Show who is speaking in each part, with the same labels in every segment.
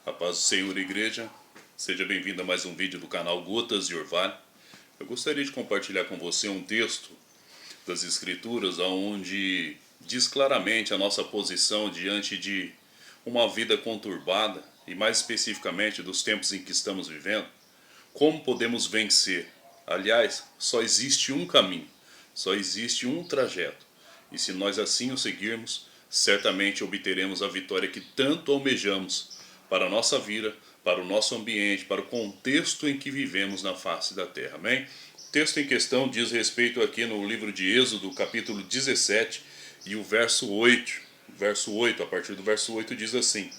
Speaker 1: A paz do Senhor, igreja. Seja bem-vindo a mais um vídeo do canal Gotas de Orvalho. Eu gostaria de compartilhar com você um texto das Escrituras onde diz claramente a nossa posição diante de uma vida conturbada e mais especificamente dos tempos em que estamos vivendo. Como podemos vencer? Aliás, só existe um caminho, só existe um trajeto. E se nós assim o seguirmos, certamente obteremos a vitória que tanto almejamos para a nossa vida, para o nosso ambiente, para o contexto em que vivemos na face da terra. Amém? O texto em questão diz respeito aqui no livro de Êxodo, capítulo 17, e o verso 8. A partir do verso 8 diz assim: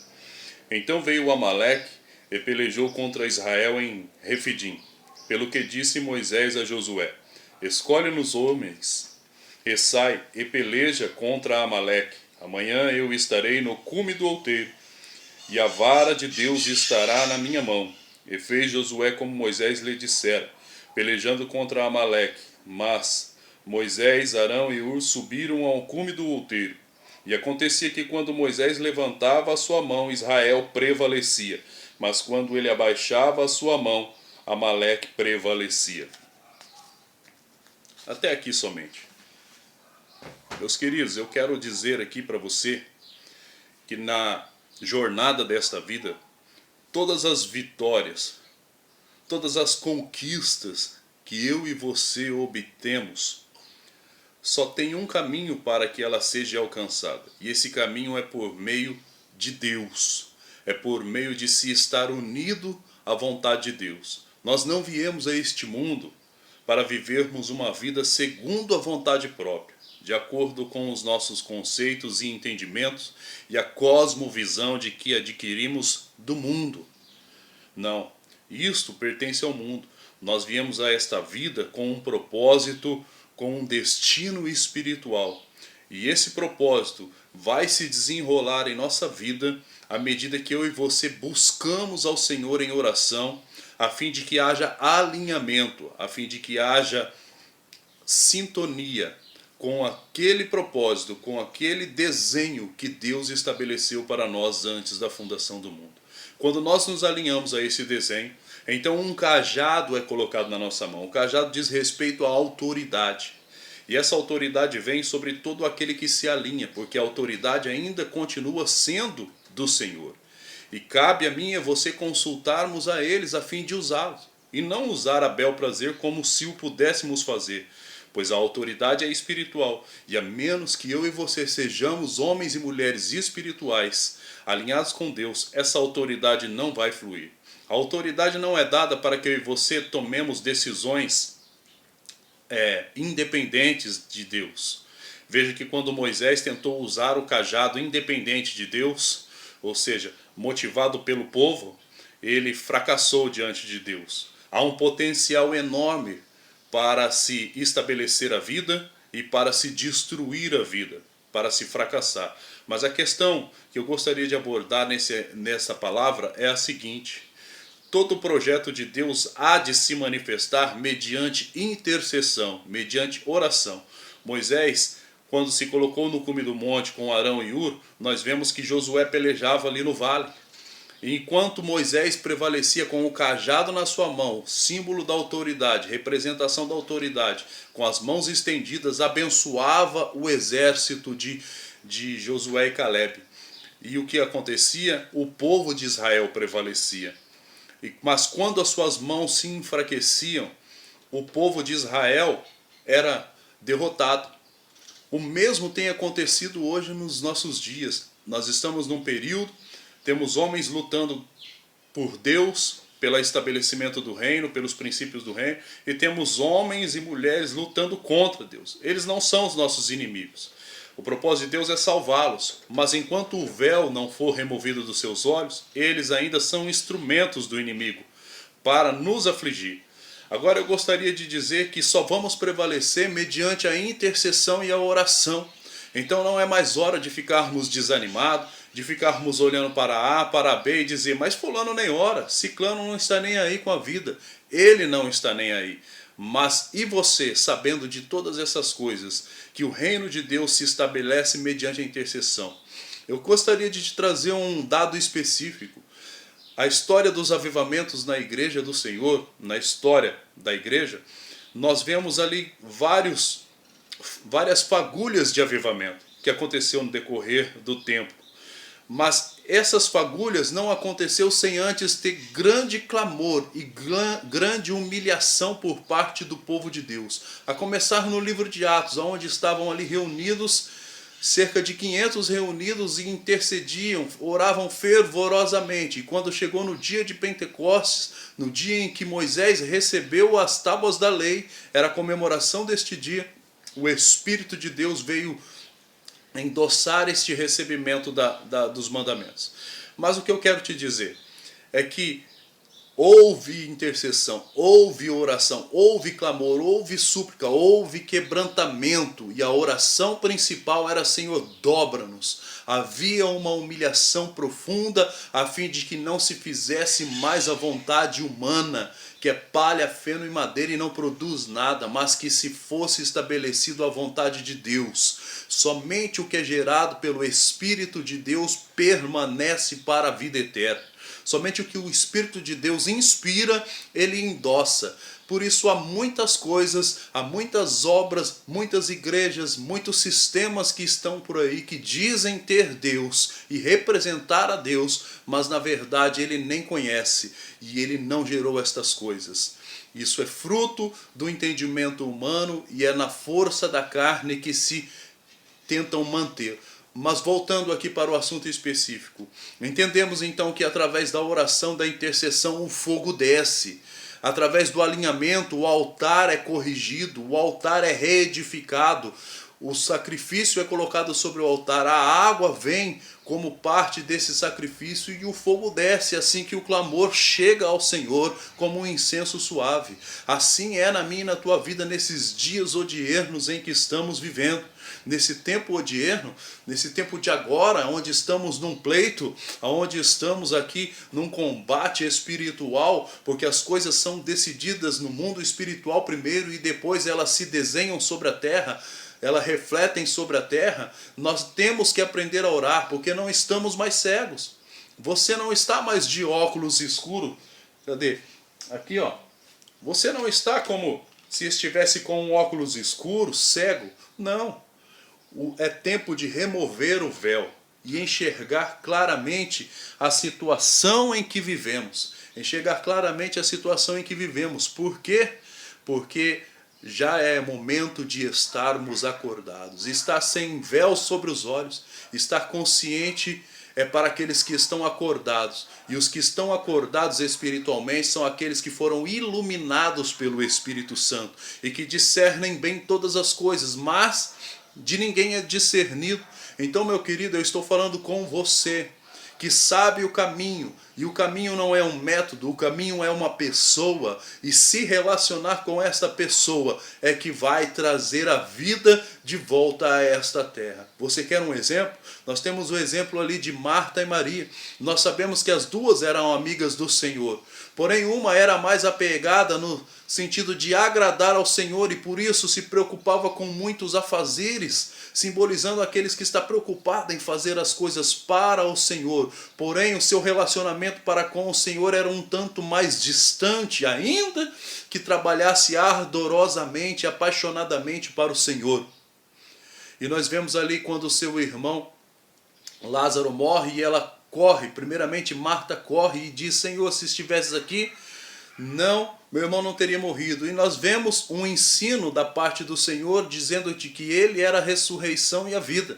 Speaker 1: Então veio o Amaleque e pelejou contra Israel em Refidim. Pelo que disse Moisés a Josué: Escolhe-nos homens, e sai e peleja contra Amaleque. Amanhã eu estarei no cume do outeiro, e a vara de Deus estará na minha mão. E fez Josué como Moisés lhe dissera, pelejando contra Amaleque. Mas Moisés, Arão e Hur subiram ao cume do outeiro. E acontecia que quando Moisés levantava a sua mão, Israel prevalecia. Mas quando ele abaixava a sua mão, Amaleque prevalecia. Até aqui somente. Meus queridos, eu quero dizer aqui para você que na jornada desta vida, todas as vitórias, todas as conquistas que eu e você obtemos, só tem um caminho para que ela seja alcançada. E esse caminho é por meio de Deus. É por meio de se estar unido à vontade de Deus. Nós não viemos a este mundo para vivermos uma vida segundo a vontade própria, de acordo com os nossos conceitos e entendimentos e a cosmovisão de que adquirimos do mundo. Não, isto pertence ao mundo. Nós viemos a esta vida com um propósito, com um destino espiritual. E esse propósito vai se desenrolar em nossa vida à medida que eu e você buscamos ao Senhor em oração, a fim de que haja alinhamento, a fim de que haja sintonia com aquele propósito, com aquele desenho que Deus estabeleceu para nós antes da fundação do mundo. Quando nós nos alinhamos a esse desenho, então um cajado é colocado na nossa mão. O cajado diz respeito à autoridade. E essa autoridade vem sobre todo aquele que se alinha, porque a autoridade ainda continua sendo do Senhor. E cabe a mim e a você consultarmos a eles a fim de usá-los. E não usar a bel prazer como se o pudéssemos fazer, pois a autoridade é espiritual, e a menos que eu e você sejamos homens e mulheres espirituais, alinhados com Deus, essa autoridade não vai fluir. A autoridade não é dada para que eu e você tomemos decisões independentes de Deus. Veja que quando Moisés tentou usar o cajado independente de Deus, ou seja, motivado pelo povo, ele fracassou diante de Deus. Há um potencial enorme para se estabelecer a vida e para se destruir a vida, para se fracassar. Mas a questão que eu gostaria de abordar nessa palavra é a seguinte: todo projeto de Deus há de se manifestar mediante intercessão, mediante oração. Moisés, quando se colocou no cume do monte com Arão e Hur, nós vemos que Josué pelejava ali no vale. Enquanto Moisés prevalecia com o cajado na sua mão, símbolo da autoridade, representação da autoridade, com as mãos estendidas, abençoava o exército de Josué e Calebe. E o que acontecia? O povo de Israel prevalecia. Mas quando as suas mãos se enfraqueciam, o povo de Israel era derrotado. O mesmo tem acontecido hoje nos nossos dias. Nós estamos num período, temos homens lutando por Deus, pelo estabelecimento do reino, pelos princípios do reino, e temos homens e mulheres lutando contra Deus. Eles não são os nossos inimigos. O propósito de Deus é salvá-los, mas enquanto o véu não for removido dos seus olhos, eles ainda são instrumentos do inimigo para nos afligir. Agora eu gostaria de dizer que só vamos prevalecer mediante a intercessão e a oração. Então não é mais hora de ficarmos desanimados, de ficarmos olhando para A, para B e dizer, mas fulano nem ora, ciclano não está nem aí com a vida, ele não está nem aí. Mas e você, sabendo de todas essas coisas, que o reino de Deus se estabelece mediante a intercessão? Eu gostaria de te trazer um dado específico. a história dos avivamentos na igreja do Senhor, na história da igreja, nós vemos ali várias fagulhas de avivamento que aconteceu no decorrer do tempo. Mas essas fagulhas não aconteceu sem antes ter grande clamor e grande humilhação por parte do povo de Deus. A começar no livro de Atos, onde estavam ali reunidos, cerca de 500 reunidos e intercediam, oravam fervorosamente. E quando chegou no dia de Pentecostes, no dia em que Moisés recebeu as tábuas da lei, era a comemoração deste dia, o Espírito de Deus veio endossar este recebimento dos mandamentos. Mas o que eu quero te dizer é que houve intercessão, houve oração, houve clamor, houve súplica, houve quebrantamento, e a oração principal era: Senhor, dobra-nos. Havia uma humilhação profunda a fim de que não se fizesse mais a vontade humana, que é palha, feno e madeira e não produz nada, mas que se fosse estabelecido a vontade de Deus. Somente o que é gerado pelo Espírito de Deus permanece para a vida eterna. Somente o que o Espírito de Deus inspira, ele endossa. Por isso há muitas coisas, há muitas obras, muitas igrejas, muitos sistemas que estão por aí que dizem ter Deus e representar a Deus, mas na verdade ele nem conhece e ele não gerou estas coisas. Isso é fruto do entendimento humano e é na força da carne que se tentam manter. Mas voltando aqui para o assunto específico, entendemos então que através da oração, da intercessão, o fogo desce. Através do alinhamento, o altar é corrigido, o altar é reedificado, o sacrifício é colocado sobre o altar, a água vem como parte desse sacrifício e o fogo desce assim que o clamor chega ao Senhor como um incenso suave. Assim é na minha e na tua vida nesses dias odiernos em que estamos vivendo. Nesse tempo odierno, nesse tempo de agora, onde estamos num pleito, onde estamos aqui num combate espiritual, porque as coisas são decididas no mundo espiritual primeiro e depois elas se desenham sobre a terra, elas refletem sobre a terra. Nós temos que aprender a orar, porque não estamos mais cegos. Você não está mais de óculos escuros. Cadê? Aqui, ó. Você não está como se estivesse com um óculos escuro, cego. Não. É tempo de remover o véu e enxergar claramente a situação em que vivemos. Enxergar claramente a situação em que vivemos. Por quê? Porque já é momento de estarmos acordados. Estar sem véu sobre os olhos, estar consciente é para aqueles que estão acordados. E os que estão acordados espiritualmente são aqueles que foram iluminados pelo Espírito Santo e que discernem bem todas as coisas, mas de ninguém é discernido. Então, meu querido, eu estou falando com você que sabe o caminho, e o caminho não é um método, o caminho é uma pessoa, e se relacionar com essa pessoa é que vai trazer a vida de volta a esta terra. Você quer um exemplo? Nós temos o exemplo ali de Marta e Maria. Nós sabemos que as duas eram amigas do Senhor, porém uma era mais apegada no sentido de agradar ao Senhor e por isso se preocupava com muitos afazeres, simbolizando aqueles que estão preocupados em fazer as coisas para o Senhor. Porém, o seu relacionamento para com o Senhor era um tanto mais distante, ainda que trabalhasse ardorosamente, apaixonadamente para o Senhor. E nós vemos ali quando o seu irmão Lázaro morre e ela corre, primeiramente Marta corre e diz: Senhor, se estivesses aqui, não, meu irmão não teria morrido. E nós vemos um ensino da parte do Senhor dizendo-te que ele era a ressurreição e a vida.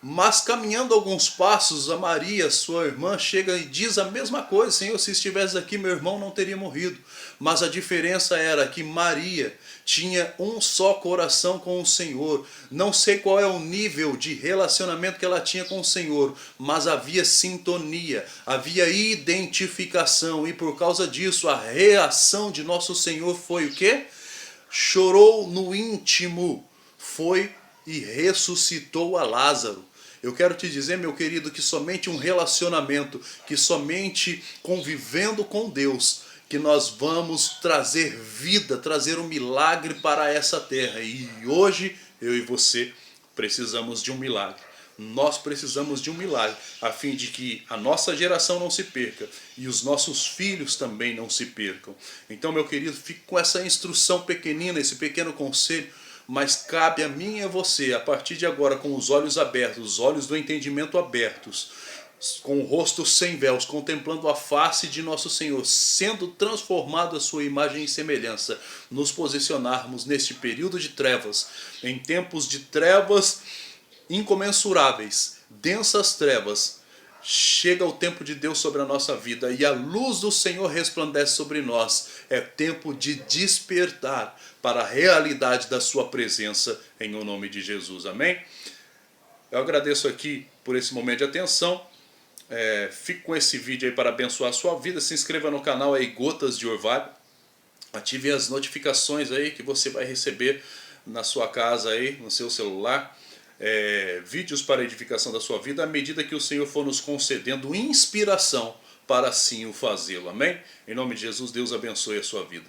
Speaker 1: Mas caminhando alguns passos, a Maria, sua irmã, chega e diz a mesma coisa: Senhor, se estivesse aqui, meu irmão não teria morrido. Mas a diferença era que Maria tinha um só coração com o Senhor. Não sei qual é o nível de relacionamento que ela tinha com o Senhor, mas havia sintonia, havia identificação. E por causa disso, a reação de nosso Senhor foi o quê? Chorou no íntimo, foi e ressuscitou a Lázaro. Eu quero te dizer, meu querido, que somente um relacionamento, que somente convivendo com Deus, que nós vamos trazer vida, trazer um milagre para essa terra. E hoje, eu e você, precisamos de um milagre. Nós precisamos de um milagre, a fim de que a nossa geração não se perca e os nossos filhos também não se percam. Então, meu querido, fique com essa instrução pequenina, esse pequeno conselho, mas cabe a mim e a você, a partir de agora, com os olhos abertos, os olhos do entendimento abertos, com o rosto sem véus, contemplando a face de nosso Senhor, sendo transformado à sua imagem e semelhança, nos posicionarmos neste período de trevas, em tempos de trevas incomensuráveis, densas trevas. Chega o tempo de Deus sobre a nossa vida e a luz do Senhor resplandece sobre nós. É tempo de despertar para a realidade da sua presença em o nome de Jesus. Amém? Eu agradeço aqui por esse momento de atenção. Fico com esse vídeo aí para abençoar a sua vida. Se inscreva no canal aí, Gotas de Orvalho. Ative as notificações aí que você vai receber na sua casa aí, no seu celular. Vídeos para a edificação da sua vida, à medida que o Senhor for nos concedendo inspiração para assim o fazê-lo. Amém? Em nome de Jesus, Deus abençoe a sua vida.